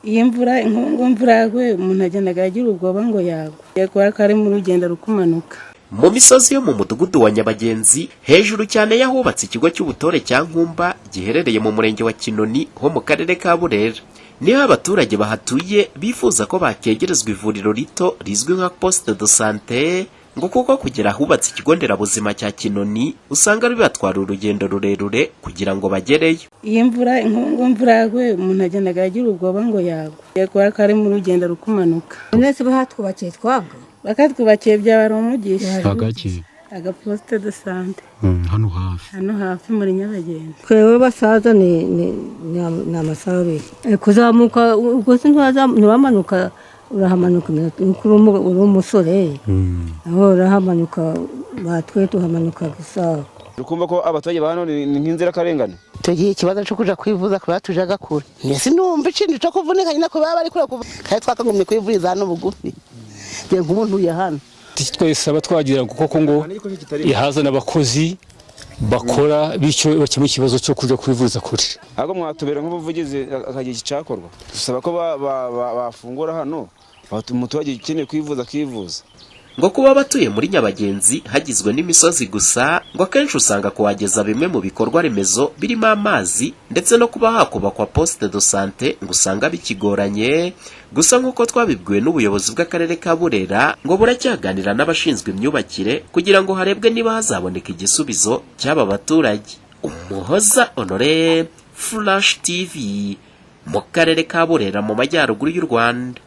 Iyi mvura imvura yagwe umuntu agendaga agira ubwoba ngo yagwa yakora kari mu rugendo rukumanuka. Mu misozi yo mu mudugudu wa Nyabagenzi hejuru cyane yahubatse ikigo cy'ubutore cya Nkumba giherereye mu murenge wa Kinoni ho mu karere ka Burera. Niho abaturage bahatuye bifuza ko bakegerezwa ivuriro rito rizwi nka poste de santé ngo kuko kugera ahubatse ikigo nderabuzima cya Kinoni usanga bibatwara urugendo rurerure kugira ngo bagereyo. Iyi mvura yagwe umuntu agendaga agira ubwoba ngo yagwa yakora kari mu rugendo rukumanuka. Nese bahatwubakiye twaga bakatwubakiye byabara umugisha hagaki poste de santé hano hafi muri Nyabagenzi. Kwewe basaza ni amasabe kuzamuka ubwo ntibamanuka urahamanuka uri umusore aho urahamanuka batwe tuhamanuka gusa. Ukumva ko abaturage ba hano ni nk'inzira karengane. Tugiye ikibazo cyo kuja kwivuza kuba tujaga kure nese numva ikindi cyo kuvunika nyina ko baba bari kure kandi twakagumye kwivuriza hano bugufi ngiye nk'umuntu ya hano. Twese abatwagira kuko ngo ihaza n'abakozi bakora bityo bakemura ikibazo cyo kuja kwivuza kure. Ahubwo mwatubera nk'ubuvugizi akagiye cyakorwa dusaba ko bafungura hano umuturage ukeneye kwivuza akivuza. Ngo kuba batuye muri Nyabagenzi hagizwe n'imisozi gusa ngo akenshi usanga kuhageza bimwe mu bikorwa remezo birimo amazi ndetse no kuba hakubakwa poste de santé ngo usanga bikigoranye. Gusa nk'uko twabibwiwe n'ubuyobozi bw'akarere ka Burera ngo buracyaganira n'abashinzwe imyubakire kugira ngo harebwe niba hazaboneka igisubizo cy'aba baturage. Umuhoza Honore, Flash TV, mu karere ka Burera mu majyaruguru y'u Rwanda.